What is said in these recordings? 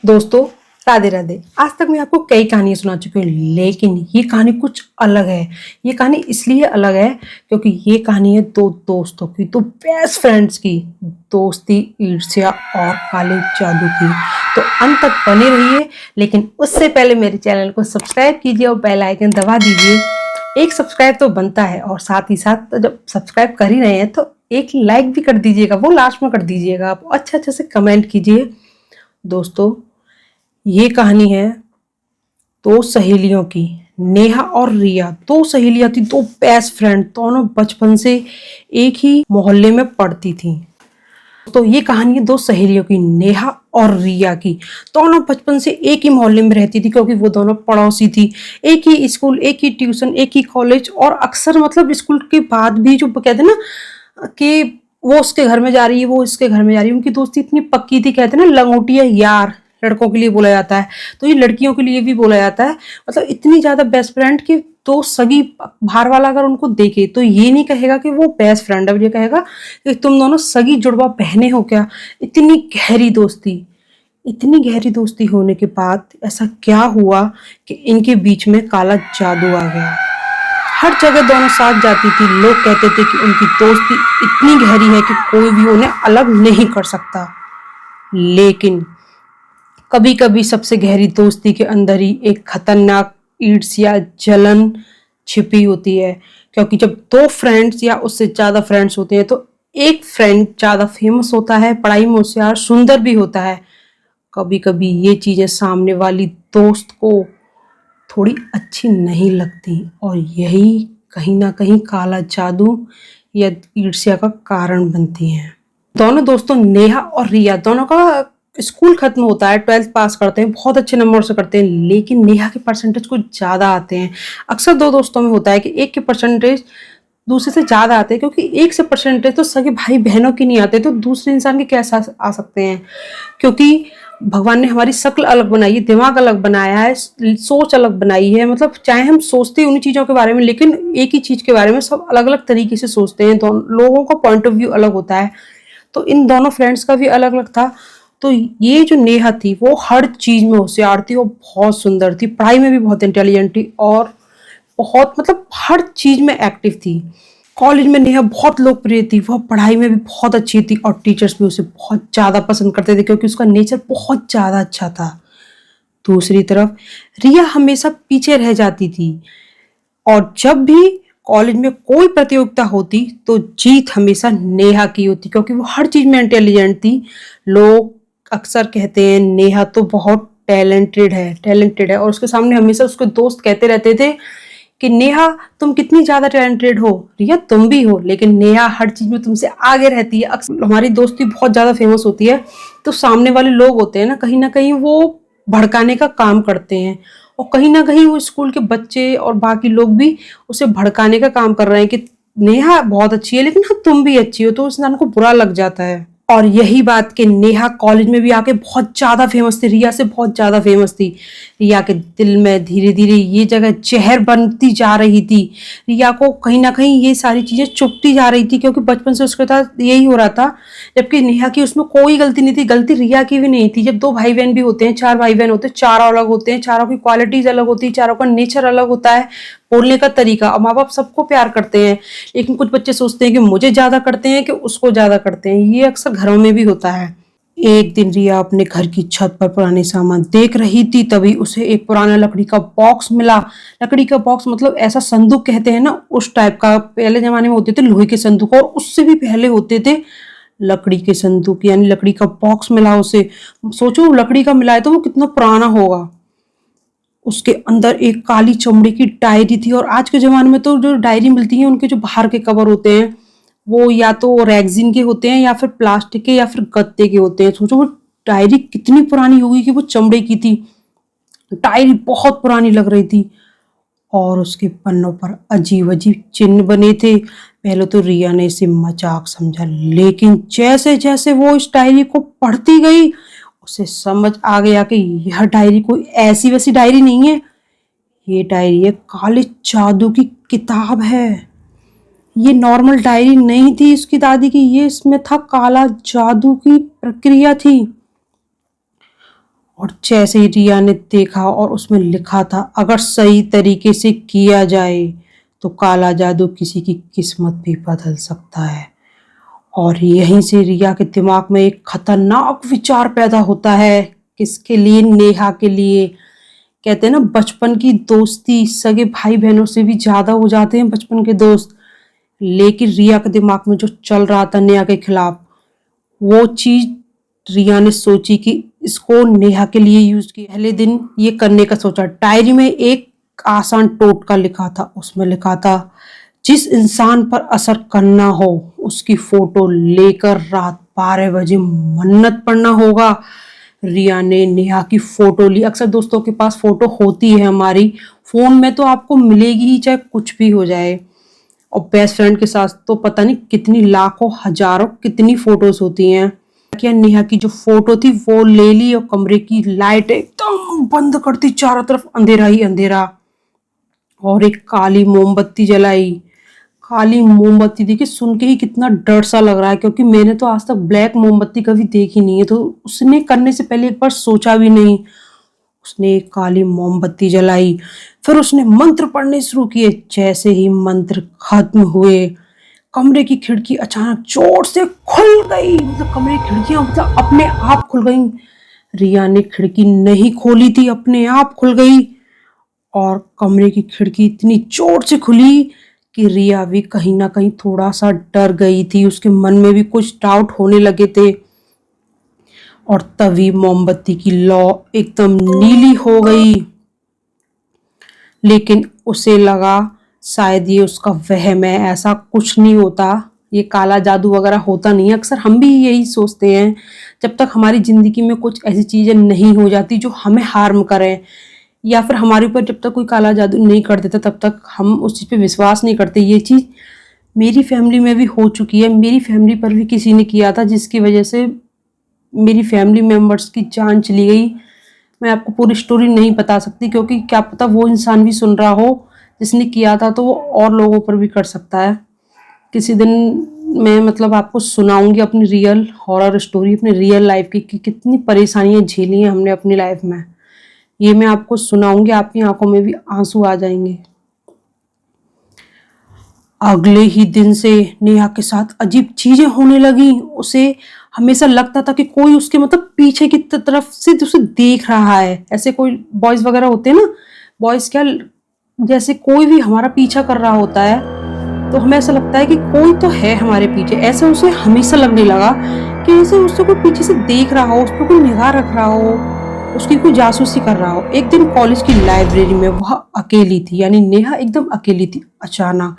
दोस्तों, राधे राधे। आज तक मैं आपको कई कहानियां सुना चुकी हूँ, लेकिन ये कहानी कुछ अलग है। ये कहानी इसलिए अलग है क्योंकि ये कहानी है दो दोस्तों की, दो बेस्ट फ्रेंड्स की। दोस्ती, ईर्ष्या और काले जादू की। तो अंत तक बने रहिए, लेकिन उससे पहले मेरे चैनल को सब्सक्राइब कीजिए और बेल आइकन दबा दीजिए। एक सब्सक्राइब तो बनता है, और साथ ही साथ जब सब्सक्राइब कर ही रहे हैं तो एक लाइक भी कर दीजिएगा, वो लास्ट में कर दीजिएगा। आप अच्छे से कमेंट कीजिए। दोस्तों, ये कहानी है दो सहेलियों की, नेहा और रिया। दो सहेलियां थी, दो बेस्ट फ्रेंड, दोनों बचपन से एक ही मोहल्ले में पढ़ती थी। तो ये कहानी है दो सहेलियों की, नेहा और रिया की। दोनों बचपन से एक ही मोहल्ले में रहती थी क्योंकि वो दोनों पड़ोसी थी। एक ही स्कूल, एक ही ट्यूशन, एक ही कॉलेज, और अक्सर मतलब स्कूल के बाद भी जो कहते हैं ना कि वो उसके घर में जा रही है, वो इसके घर में जा रही है, उनकी दोस्ती इतनी पक्की थी। कहते हैं ना, लंगोटिया यार लड़कों के लिए बोला जाता है, तो ये लड़कियों के लिए भी बोला जाता है। मतलब इतनी ज्यादा बेस्ट फ्रेंड कि तो सगी बाहर वाला अगर उनको देखे तो ये नहीं कहेगा कि वो बेस्ट फ्रेंड है, ये कहेगा कि तुम दोनों सगी जुड़वा बहनें हो क्या। इतनी गहरी दोस्ती, इतनी गहरी दोस्ती होने के बाद ऐसा क्या हुआ कि इनके बीच में काला जादू आ गया। हर जगह दोनों साथ जाती थी। लोग कहते थे कि उनकी दोस्ती इतनी गहरी है कि कोई भी उन्हें अलग नहीं कर सकता। लेकिन कभी कभी सबसे गहरी दोस्ती के अंदर ही एक खतरनाक ईर्ष्या, जलन छिपी होती है। क्योंकि जब दो फ्रेंड्स या उससे ज्यादा फ्रेंड्स होते हैं तो एक फ्रेंड ज्यादा फेमस होता है, पढ़ाई में होशियार, सुंदर भी होता है। कभी कभी ये चीजें सामने वाली दोस्त को थोड़ी अच्छी नहीं लगती, और यही कहीं ना कहीं काला जादू या ईर्ष्या का कारण बनती हैं। दोनों दोस्तों, नेहा और रिया, दोनों का स्कूल खत्म होता है, 12th पास करते हैं, बहुत अच्छे नंबर से करते हैं। लेकिन नेहा के परसेंटेज कुछ ज्यादा आते हैं। अक्सर दो दोस्तों में होता है कि एक के परसेंटेज दूसरे से ज्यादा आते हैं, क्योंकि एक से परसेंटेज तो सगे भाई बहनों की नहीं आते, तो दूसरे इंसान के कैसे आ सकते हैं। क्योंकि भगवान ने हमारी शक्ल अलग बनाई है, दिमाग अलग बनाया है, सोच अलग बनाई है। मतलब चाहे हम सोचते हैं उन्हीं चीजों के बारे में, लेकिन एक ही चीज के बारे में सब अलग अलग तरीके से सोचते हैं। तो लोगों का पॉइंट ऑफ व्यू अलग होता है। तो इन दोनों फ्रेंड्स का भी अलग अलग था। तो ये जो नेहा थी वो हर चीज में होशियार थी, और बहुत सुंदर थी, पढ़ाई में भी बहुत इंटेलिजेंट थी, और बहुत मतलब हर चीज में एक्टिव थी। कॉलेज में नेहा बहुत लोकप्रिय थी, वह पढ़ाई में भी बहुत अच्छी थी, और टीचर्स भी उसे बहुत ज्यादा पसंद करते थे क्योंकि उसका नेचर बहुत ज्यादा अच्छा था। दूसरी तरफ रिया हमेशा पीछे रह जाती थी, और जब भी कॉलेज में कोई प्रतियोगिता होती तो जीत हमेशा नेहा की होती, क्योंकि वो हर चीज में इंटेलिजेंट थी। लोग अक्सर कहते हैं नेहा तो बहुत टैलेंटेड है, और उसके सामने हमेशा उसके दोस्त कहते रहते थे कि नेहा तुम कितनी ज्यादा टैलेंटेड हो, रिया तुम भी हो, लेकिन नेहा हर चीज में तुमसे आगे रहती है। अक्सर हमारी दोस्ती बहुत ज्यादा फेमस होती है तो सामने वाले लोग होते हैं ना कहीं वो भड़काने का काम करते हैं, और कहीं ना कहीं वो स्कूल के बच्चे और बाकी लोग भी उसे भड़काने का काम कर रहे हैं कि नेहा बहुत अच्छी है, लेकिन हाँ तुम भी अच्छी हो, तो उस इंसान को बुरा लग जाता है। और यही बात कि नेहा कॉलेज में भी आके बहुत ज्यादा फेमस थी, रिया से बहुत ज्यादा फेमस थी। रिया के दिल में धीरे धीरे ये जगह जहर बनती जा रही थी। रिया को कहीं ना कहीं ये सारी चीजें चुभती जा रही थी, क्योंकि बचपन से उसके साथ यही हो रहा था। जबकि नेहा की उसमें कोई गलती नहीं थी, गलती रिया की भी नहीं थी। जब दो भाई बहन भी होते हैं, चार भाई बहन होते हैं, चारों अलग होते हैं, चारों की क्वालिटीज अलग होती है, चारों का नेचर अलग होता है, बोलने का तरीका। और माँ बाप सबको प्यार करते हैं, लेकिन कुछ बच्चे सोचते हैं कि मुझे ज्यादा करते हैं कि उसको ज्यादा करते हैं। ये अक्सर घरों में भी होता है। एक दिन रिया अपने घर की छत पर पुराने सामान देख रही थी, तभी उसे एक पुराना लकड़ी का बॉक्स मिला। लकड़ी का बॉक्स मतलब ऐसा संदूक कहते हैं ना, उस टाइप का। पहले जमाने में होते थे लोहे के संदूक, और उससे भी पहले होते थे लकड़ी के संदूक, यानी लकड़ी का बॉक्स मिला उसे। सोचो लकड़ी का मिला है तो वो कितना पुराना होगा। उसके अंदर एक काली चमड़े की डायरी थी, और आज के जमाने में तो जो डायरी मिलती है उनके जो बाहर के कवर होते हैं वो या तो रेक्सिन के होते हैं, या फिर प्लास्टिक के, या फिर गत्ते के होते हैं। सोचो वो डायरी कितनी पुरानी होगी कि वो चमड़े की थी। डायरी बहुत पुरानी लग रही थी, और उसके पन्नों पर अजीब अजीब चिन्ह बने थे। पहले तो रिया ने इसे मजाक समझा, लेकिन जैसे जैसे वो इस डायरी को पढ़ती गई उसे समझ आ गया कि यह डायरी कोई ऐसी वैसी डायरी नहीं है। ये डायरी है काले जादू की किताब है। ये नॉर्मल डायरी नहीं थी इसकी दादी की, ये इसमें था काला जादू की प्रक्रिया थी। और जैसे ही रिया ने देखा और उसमें लिखा था, अगर सही तरीके से किया जाए तो काला जादू किसी की किस्मत भी बदल सकता है। और यहीं से रिया के दिमाग में एक खतरनाक विचार पैदा होता है। किसके लिए? नेहा के लिए। कहते हैं ना, बचपन की दोस्ती सगे भाई बहनों से भी ज्यादा हो जाते हैं बचपन के दोस्त। लेकिन रिया के दिमाग में जो चल रहा था नेहा के खिलाफ, वो चीज रिया ने सोची कि इसको नेहा के लिए यूज किया। पहले दिन ये करने का सोचा। डायरी में एक आसान टोटका लिखा था। उसमें लिखा था, जिस इंसान पर असर करना हो उसकी फोटो लेकर रात 12 बजे मन्नत पढ़ना होगा। रिया ने नेहा की फोटो ली। अक्सर दोस्तों के पास फोटो होती है हमारी, फोन में तो आपको मिलेगी ही चाहे कुछ भी हो जाए। और बेस्ट फ्रेंड के साथ तो पता नहीं कितनी लाखों हजारों कितनी फोटोज होती हैं। क्या नेहा की जो फोटो थी वो ले ली और कमरे की लाइट एकदम बंद करती, चारों तरफ अंधेरा ही अंधेरा, और एक काली मोमबत्ती जलाई। काली मोमबत्ती देखिए, सुन के ही कितना डर सा लग रहा है, क्योंकि मैंने तो आज तक ब्लैक मोमबत्ती कभी देखी नहीं है, तो उसने करने से पहले एक बार सोचा भी नहीं। उसने एक काली मोमबत्ती जलाई, फिर उसने मंत्र पढ़ने शुरू किए। जैसे ही मंत्र खत्म हुए, कमरे की खिड़की अचानक जोर से खुल गई। मतलब कमरे की खिड़कियां मतलब अपने आप खुल गई। रिया ने खिड़की नहीं खोली थी, अपने आप खुल गई। और कमरे की खिड़की इतनी जोर से खुली कि रिया भी कहीं ना कहीं थोड़ा सा डर गई थी। उसके मन में भी कुछ डाउट होने लगे थे। और तभी मोमबत्ती की लौ एकदम नीली हो गई। लेकिन उसे लगा शायद ये उसका वहम है, ऐसा कुछ नहीं होता, ये काला जादू वगैरह होता नहीं है। अक्सर हम भी यही सोचते हैं, जब तक हमारी जिंदगी में कुछ ऐसी चीजें नहीं हो जाती जो हमें हार्म करें, या फिर हमारे ऊपर जब तक कोई काला जादू नहीं कर देता तब तक हम उस चीज़ पे विश्वास नहीं करते। ये चीज़ मेरी फैमिली में भी हो चुकी है। मेरी फैमिली पर भी किसी ने किया था, जिसकी वजह से मेरी फैमिली मेम्बर्स की जान चली गई। मैं आपको पूरी स्टोरी नहीं बता सकती, क्योंकि क्या पता वो इंसान भी सुन रहा हो जिसने किया था, तो वो और लोगों पर भी कर सकता है। किसी दिन मैं मतलब आपको सुनाऊंगी अपनी रियल हॉरर स्टोरी, अपनी रियल लाइफ की, कि कितनी परेशानियां झेली हैं हमने अपनी लाइफ में। ये मैं आपको सुनाऊंगी, आपकी आंखों में भी आंसू आ जाएंगे। अगले ही दिन से नेहा के साथ अजीब चीजें होने लगी। उसे हमेशा लगता था कि कोई उसके मतलब पीछे की तरफ से उसे देख रहा है। ऐसे कोई बॉयज वगैरह होते हैं ना, बॉयज क्या, जैसे कोई भी हमारा पीछा कर रहा होता है तो हमें ऐसा लगता है कि कोई तो है हमारे पीछे। ऐसे उसे हमेशा लगने लगा कि जैसे उससे कोई पीछे से देख रहा हो, उस पर कोई निगाह रख रहा हो, उसकी कोई जासूसी कर रहा हो। एक दिन कॉलेज की लाइब्रेरी में वह अकेली थी, यानी नेहा एकदम अकेली थी। अचानक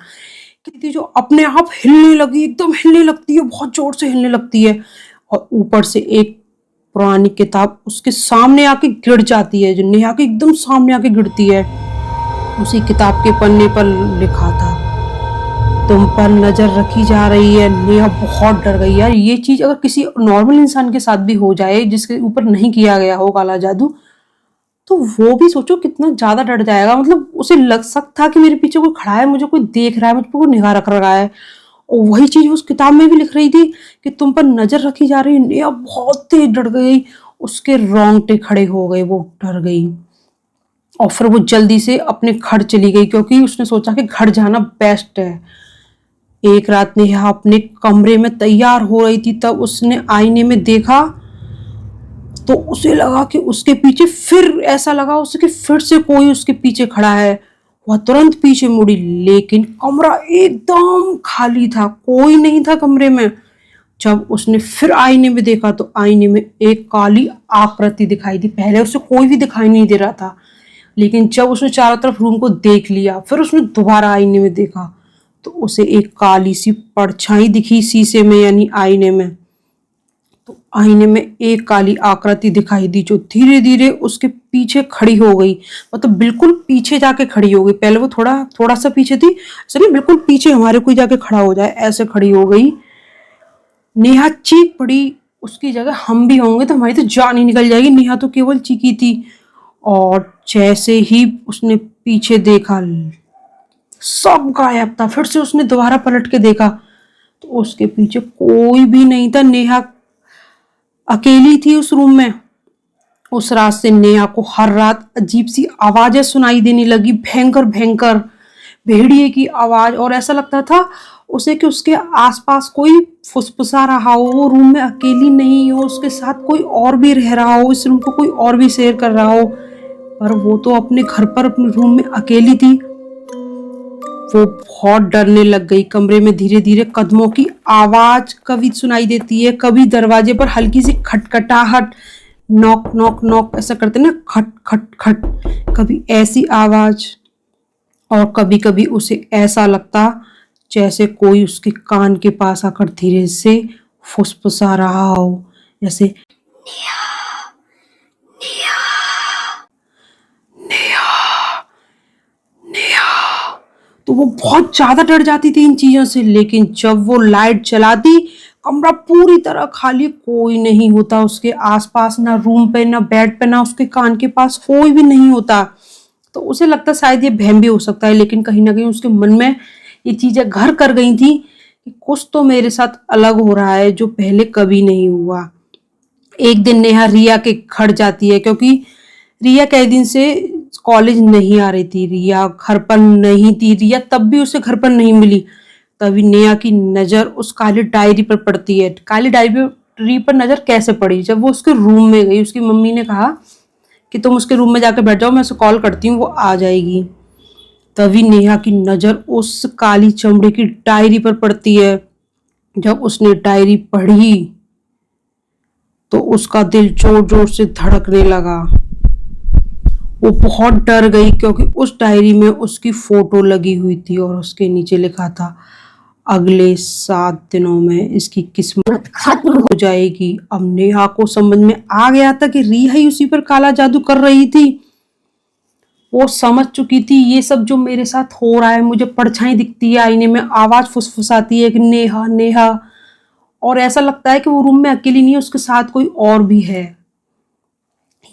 थी जो अपने आप हिलने लगी, एकदम हिलने लगती है, बहुत जोर से हिलने लगती है। और ऊपर से एक पुरानी किताब उसके सामने आके गिर जाती है, जो नेहा के एकदम सामने आके गिरती है। उसी किताब के पन्ने पर लिखा था, तुम पर नजर रखी जा रही है। नेहा बहुत डर गई। यार ये चीज अगर किसी नॉर्मल इंसान के साथ भी हो जाए, जिसके ऊपर नहीं किया गया हो काला जादू, तो वो भी सोचो कितना ज्यादा डर जाएगा। मतलब उसे लग सकता कि मेरे पीछे कोई खड़ा है, मुझे कोई देख रहा है, मुझ पर कोई निगाह रख रहा है। और वही चीज उस किताब में भी लिख रही थी कि तुम पर नजर रखी जा रही है। नेहा बहुत तेज डर गई, उसके रोंगटे खड़े हो गए, वो डर गई। और फिर वो जल्दी से अपने घर चली गई, क्योंकि उसने सोचा कि घर जाना बेस्ट है। एक रात नेहा अपने कमरे में तैयार हो रही थी, तब उसने आईने में देखा तो उसे लगा कि उसके पीछे, फिर ऐसा लगा उसे कि फिर से कोई उसके पीछे खड़ा है। वह तुरंत पीछे मुड़ी, लेकिन कमरा एकदम खाली था, कोई नहीं था कमरे में। जब उसने फिर आईने में देखा तो आईने में एक काली आकृति दिखाई दी। पहले उसे कोई भी दिखाई नहीं दे रहा था, लेकिन जब उसने चारों तरफ रूम को देख लिया, फिर उसने दोबारा आईने में देखा तो उसे एक काली सी परछाई दिखी शीशे में, यानी आईने में। तो आईने में एक काली आकृति दिखाई दी जो धीरे धीरे उसके पीछे खड़ी हो गई। मतलब बिल्कुल पीछे जाके खड़ी हो गई। पहले वो थोड़ा थोड़ा सा पीछे थी, ऐसा नहीं बिल्कुल पीछे हमारे कोई जाके खड़ा हो जाए, ऐसे खड़ी हो गई। नेहा चीख पड़ी, उसकी जगह हम भी होंगे तो हमारी तो जान ही निकल जाएगी। नेहा तो केवल चीखी थी। और जैसे ही उसने पीछे देखा, सब गायब था। फिर से उसने दोबारा पलट के देखा तो उसके पीछे कोई भी नहीं था। नेहा अकेली थी उस रूम में। उस रात से नेहा को हर रात अजीब सी आवाजें सुनाई देने लगी, भयंकर भयंकर भेड़िए की आवाज। और ऐसा लगता था उसे कि उसके आसपास कोई फुसफुसा रहा हो, वो रूम में अकेली नहीं हो, उसके साथ कोई और भी रह रहा हो, इस रूम को कोई और भी शेयर कर रहा हो। पर वो तो अपने घर पर अपने रूम में अकेली थी। वो बहुत डरने लग गई। कमरे में धीरे धीरे कदमों की आवाज कभी सुनाई देती है, कभी दरवाजे पर हल्की सी खटखटाहट, नॉक नॉक नॉक ऐसा करते ना, खट खट खट, कभी ऐसी आवाज। और कभी कभी उसे ऐसा लगता जैसे कोई उसके कान के पास आकर धीरे से फुसफुसा रहा हो, जैसे तो वो बहुत ज्यादा डर जाती थी इन चीजों से। लेकिन जब वो लाइट जलाती, कमरा पूरी तरह खाली, कोई नहीं होता उसके आसपास, ना रूम पे ना बेड पे ना उसके कान के पास, कोई भी नहीं होता। तो उसे लगता शायद ये वहम भी हो सकता है, लेकिन कहीं ना कहीं उसके मन में ये चीजें घर कर गई थी कि कुछ तो मेरे साथ अलग हो रहा है जो पहले कभी नहीं हुआ। एक दिन नेहा रिया के घर जाती है, क्योंकि रिया कई दिन से कॉलेज नहीं आ रही थी, रिया घर पर नहीं थी। रिया तब भी उसे घर पर नहीं मिली। तभी नेहा की नजर उस काली डायरी पर पड़ती है। काली डायरी पर नजर कैसे पड़ी? जब वो उसके रूम में गई, उसकी मम्मी ने कहा कि तुम उसके रूम में जाकर बैठ जाओ, मैं उसे कॉल करती हूँ, वो आ जाएगी। तभी नेहा की नजर उस काली चमड़े की डायरी पर पड़ती है। जब उसने डायरी पढ़ी तो उसका दिल जोर जोर से धड़कने लगा। वो बहुत डर गई, क्योंकि उस डायरी में उसकी फोटो लगी हुई थी और उसके नीचे लिखा था, अगले 7 दिनों में इसकी किस्मत खत्म हो जाएगी। अब नेहा को समझ में आ गया था कि रिया ही उसी पर काला जादू कर रही थी। वो समझ चुकी थी ये सब जो मेरे साथ हो रहा है, मुझे परछाई दिखती है आईने में, आवाज फुसफुसाती है कि नेहा नेहा, और ऐसा लगता है कि वो रूम में अकेली नहीं है, उसके साथ कोई और भी है।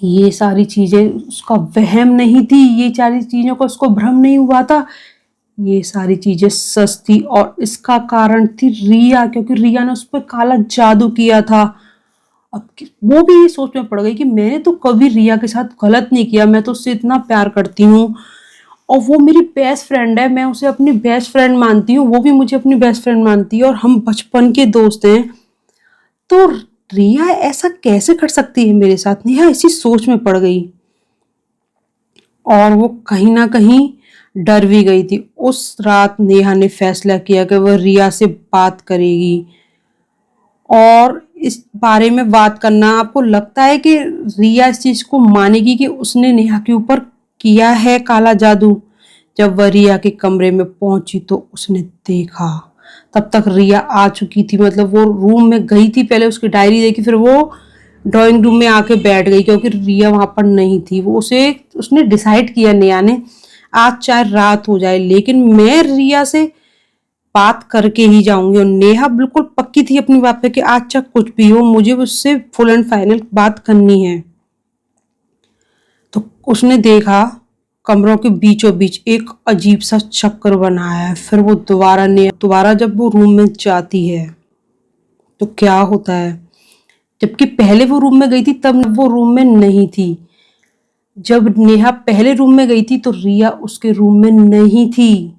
ये सारी चीजें उसका वहम नहीं थी, ये सारी चीजों का उसको भ्रम नहीं हुआ था, ये सारी चीजें सच थी। और इसका कारण थी रिया, क्योंकि रिया ने उस पर काला जादू किया था। अब वो भी ये सोच में पड़ गई कि मैंने तो कभी रिया के साथ गलत नहीं किया, मैं तो उससे इतना प्यार करती हूँ और वो मेरी बेस्ट फ्रेंड है, मैं उसे अपनी बेस्ट फ्रेंड मानती हूँ, वो भी मुझे अपनी बेस्ट फ्रेंड मानती है और हम बचपन के दोस्त हैं। तो रिया ऐसा कैसे कर सकती है मेरे साथ? नेहा इसी सोच में पड़ गई और वो कहीं ना कहीं डर भी गई थी। उस रात नेहा ने फैसला किया कि वह रिया से बात करेगी। और इस बारे में बात करना, आपको लगता है कि रिया इस चीज को मानेगी कि उसने नेहा के ऊपर किया है काला जादू? जब वह रिया के कमरे में पहुंची तो उसने देखा, तब तक रिया आ चुकी थी। मतलब वो रूम में गई थी, पहले उसकी डायरी देखी, फिर वो ड्राइंग रूम में आके बैठ गई, क्योंकि रिया वहां पर नहीं थी। वो उसने डिसाइड किया नेहा ने, आज चाहे रात हो जाए लेकिन मैं रिया से बात करके ही जाऊंगी। और नेहा बिल्कुल पक्की थी अपनी बात पे कि आज चाहे कुछ भी हो, मुझे उससे फुल एंड फाइनल बात करनी है। तो उसने देखा कमरों के बीचों बीच एक अजीब सा चक्कर बना है। फिर वो दोबारा जब वो रूम में जाती है तो क्या होता है, जबकि पहले वो रूम में गई थी तब वो रूम में नहीं थी। जब नेहा पहले रूम में गई थी तो रिया उसके रूम में नहीं थी।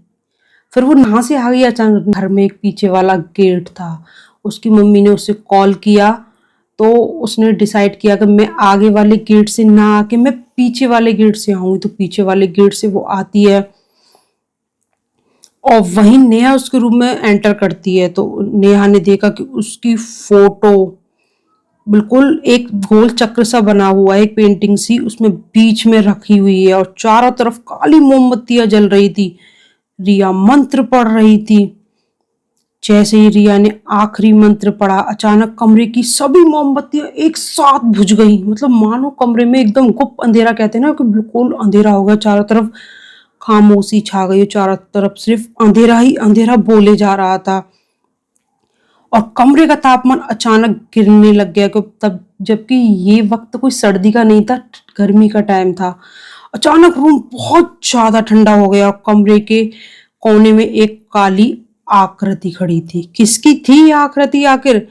फिर वो कहाँ से आ गई अचानक? घर में एक पीछे वाला गेट था, उसकी मम्मी ने उसे कॉल किया तो उसने डिसाइड किया कि मैं आगे वाले गेट से ना आके मैं पीछे वाले गेट से आऊंगी। तो पीछे वाले गेट से वो आती है और वहीं नेहा उसके रूम में एंटर करती है। तो नेहा ने देखा कि उसकी फोटो बिल्कुल एक गोल चक्र सा बना हुआ है, एक पेंटिंग सी उसमें बीच में रखी हुई है और चारों तरफ काली मोमबत्तियां जल रही थी। रिया मंत्र पढ़ रही थी। जैसे ही रिया ने आखिरी मंत्र पढ़ा, अचानक कमरे की सभी मोमबत्तियां एक साथ बुझ गई। मतलब मानो कमरे में एकदम गुप्त अंधेरा, कहते हैं ना कि बिल्कुल अंधेरा हो गया, चारों तरफ खामोशी छा गई, चारों तरफ सिर्फ अंधेरा ही अंधेरा बोले जा रहा था। और कमरे का तापमान अचानक गिरने लग गया, तब जबकि ये वक्त कोई सर्दी का नहीं था, गर्मी का टाइम था। अचानक रूम बहुत ज्यादा ठंडा हो गया और कमरे के कोने में एक काली आकृति खड़ी थी। किसकी थी ये आकृति आखिर?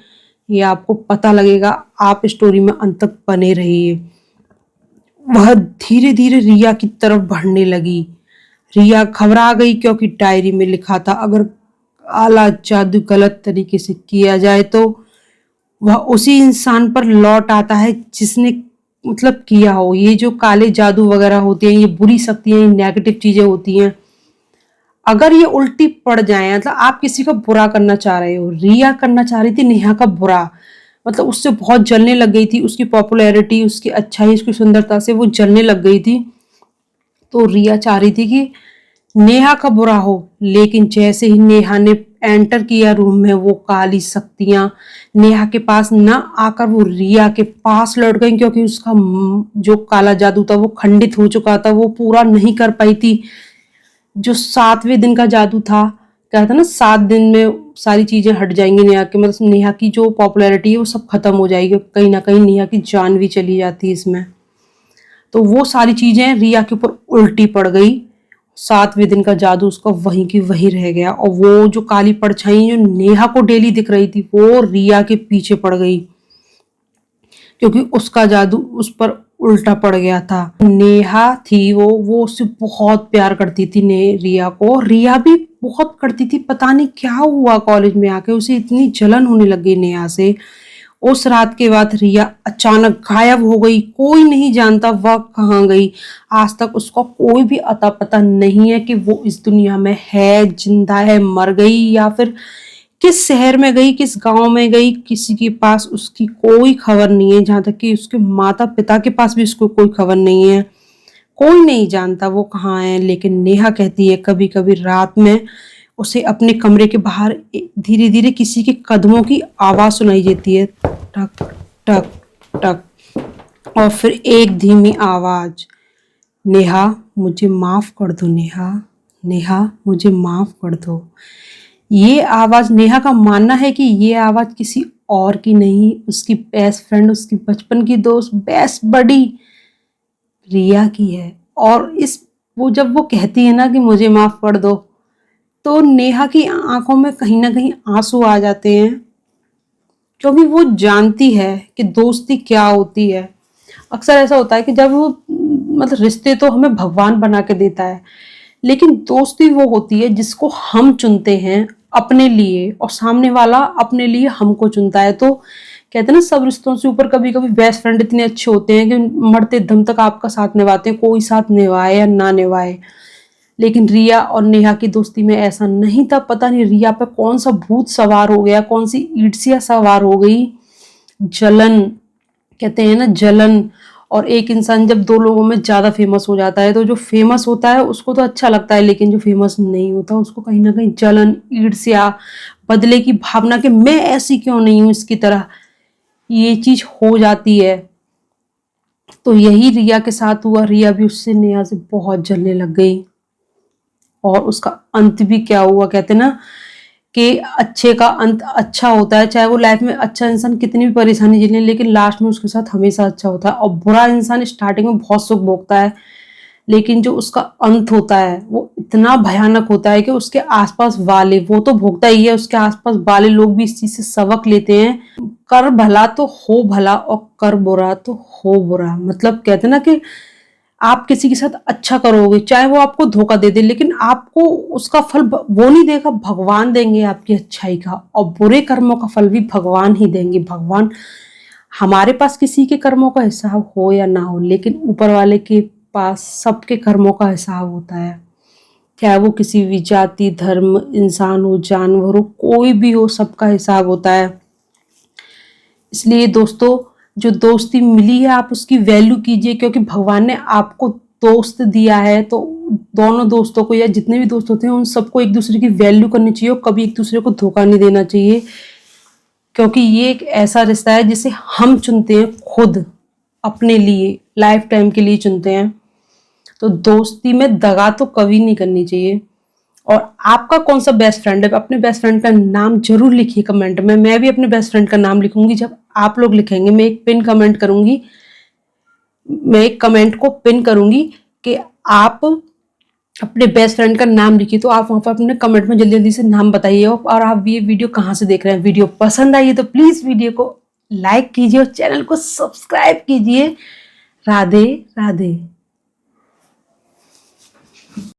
ये आपको पता लगेगा, आप स्टोरी में अंत तक बने रहिए। वह धीरे धीरे रिया की तरफ बढ़ने लगी। रिया घबरा गई क्योंकि डायरी में लिखा था अगर काला जादू गलत तरीके से किया जाए तो वह उसी इंसान पर लौट आता है जिसने मतलब किया हो। ये जो काले जादू वगैरह होते हैं, ये बुरी शक्तियां, ये नेगेटिव चीजें होती हैं, अगर ये उल्टी पड़ जाए, मतलब आप किसी का बुरा करना चाह रहे हो। रिया करना चाह रही थी नेहा का बुरा, मतलब उससे बहुत जलने लग गई थी। उसकी पॉपुलैरिटी, उसकी अच्छाई, उसकी सुंदरता से वो जलने लग गई थी। तो रिया चाह रही थी कि नेहा का बुरा हो, लेकिन जैसे ही नेहा ने एंटर किया रूम में, वो काली शक्तियां नेहा के पास न आकर वो रिया के पास लौट गई, क्योंकि उसका जो काला जादू था वो खंडित हो चुका था, वो पूरा नहीं कर पाई थी। जो 7वें दिन का जादू था, कहा था ना 7 दिन में सारी चीजें हट जाएंगी नेहा के, मतलब नेहा की जो पॉपुलैरिटी है वो सब खत्म हो जाएगी, कहीं ना कहीं नेहा की जान भी चली जाती है इसमें। तो वो सारी चीजें रिया के ऊपर उल्टी पड़ गई। 7वें दिन का जादू उसका वहीं की वहीं रह गया, और वो जो काली परछाई जो नेहा को डेली दिख रही थी वो रिया के पीछे पड़ गई, क्योंकि उसका जादू उस पर उल्टा पड़ गया था। नेहा थी वो उससे बहुत प्यार करती थी ने रिया को, रिया भी बहुत करती थी। पता नहीं क्या हुआ, कॉलेज में आके उसे इतनी जलन होने लग गई नेहा से। उस रात के बाद रिया अचानक गायब हो गई, कोई नहीं जानता वह कहाँ गई। आज तक उसका कोई भी अता पता नहीं है कि वो इस दुनिया में है, जिंदा है, मर गई, या फिर किस शहर में गई, किस गांव में गई, किसी के पास उसकी कोई खबर नहीं है। जहां तक कि उसके माता पिता के पास भी उसको कोई खबर नहीं है। कोई नहीं जानता वो कहाँ है। लेकिन नेहा कहती है कभी कभी रात में उसे अपने कमरे के बाहर धीरे धीरे किसी के कदमों की आवाज सुनाई देती है, टक टक टक, और फिर एक धीमी आवाज, नेहा मुझे माफ कर दो, नेहा, नेहा मुझे माफ कर दो। ये आवाज, नेहा का मानना है कि ये आवाज किसी और की नहीं, उसकी बेस्ट फ्रेंड, उसकी बचपन की दोस्त, बेस्ट बडी रिया की है। और इस वो जब वो कहती है ना कि मुझे माफ कर दो, तो नेहा की आंखों में कहीं ना कहीं आंसू आ जाते हैं, क्योंकि वो जानती है कि दोस्ती क्या होती है। अक्सर ऐसा होता है कि जब वो मतलब रिश्ते तो हमें भगवान बना के देता है, लेकिन दोस्ती वो होती है जिसको हम चुनते हैं अपने लिए, और सामने वाला अपने लिए हमको चुनता है। तो कहते हैं ना, सब रिश्तों से ऊपर कभी कभी बेस्ट फ्रेंड इतने अच्छे होते हैं कि मरते दम तक आपका साथ निभाते हैं, कोई साथ निभाए या ना निभाए। लेकिन रिया और नेहा की दोस्ती में ऐसा नहीं था। पता नहीं रिया पे कौन सा भूत सवार हो गया, कौन सी ईर्ष्या सवार हो गई, जलन, कहते हैं ना जलन। और एक इंसान जब 2 लोगों में ज्यादा फेमस हो जाता है, तो जो फेमस होता है उसको तो अच्छा लगता है, लेकिन जो फेमस नहीं होता उसको कहीं ना कहीं जलन, ईर्ष्या, बदले की भावना कि मैं ऐसी क्यों नहीं हूं इसकी तरह, ये चीज हो जाती है। तो यही रिया के साथ हुआ। रिया भी उससे, नेहा से बहुत जलने लग गई, और उसका अंत भी क्या हुआ, कहते ना कि अच्छे का अंत अच्छा होता है। चाहे वो लाइफ में अच्छा इंसान कितनी भी परेशानी झेले, लेकिन लास्ट में उसके साथ हमेशा अच्छा होता है। और बुरा इंसान स्टार्टिंग में बहुत सुख भोगता है, लेकिन जो उसका अंत होता है वो इतना भयानक होता है कि उसके आसपास वाले, वो तो भोगता ही है, उसके आसपास वाले लोग भी इस चीज से सबक लेते हैं। कर भला तो हो भला, और कर बुरा तो हो बुरा। मतलब कहते ना कि आप किसी के साथ अच्छा करोगे, चाहे वो आपको धोखा दे दे, लेकिन आपको उसका फल वो नहीं देगा, भगवान देंगे आपकी अच्छाई का। और बुरे कर्मों का फल भी भगवान ही देंगे। भगवान, हमारे पास किसी के कर्मों का हिसाब हो या ना हो, लेकिन ऊपर वाले के पास सबके कर्मों का हिसाब होता है। चाहे वो किसी भी जाति, धर्म, इंसान हो, जानवर हो, कोई भी हो, सबका हिसाब होता है। इसलिए दोस्तों, जो दोस्ती मिली है आप उसकी वैल्यू कीजिए, क्योंकि भगवान ने आपको दोस्त दिया है। तो दोनों दोस्तों को, या जितने भी दोस्त होते हैं, उन सबको एक दूसरे की वैल्यू करनी चाहिए, और कभी एक दूसरे को धोखा नहीं देना चाहिए, क्योंकि ये एक ऐसा रिश्ता है जिसे हम चुनते हैं खुद, अपने लिए, लाइफ टाइम के लिए चुनते हैं। तो दोस्ती में दगा तो कभी नहीं करनी चाहिए। और आपका कौन सा बेस्ट फ्रेंड है, अपने बेस्ट फ्रेंड का नाम जरूर लिखिए कमेंट में। मैं भी अपने बेस्ट फ्रेंड का नाम लिखूंगी। जब आप लोग लिखेंगे, मैं एक पिन कमेंट करूंगी, मैं एक कमेंट को पिन करूंगी कि आप अपने बेस्ट फ्रेंड का नाम लिखिए। तो आप वहां पर अपने कमेंट में जल्दी जल्दी से नाम बताइए। और आप ये वीडियो कहाँ से देख रहे हैं, वीडियो पसंद आई है तो प्लीज वीडियो को लाइक कीजिए और चैनल को सब्सक्राइब कीजिए। राधे राधे।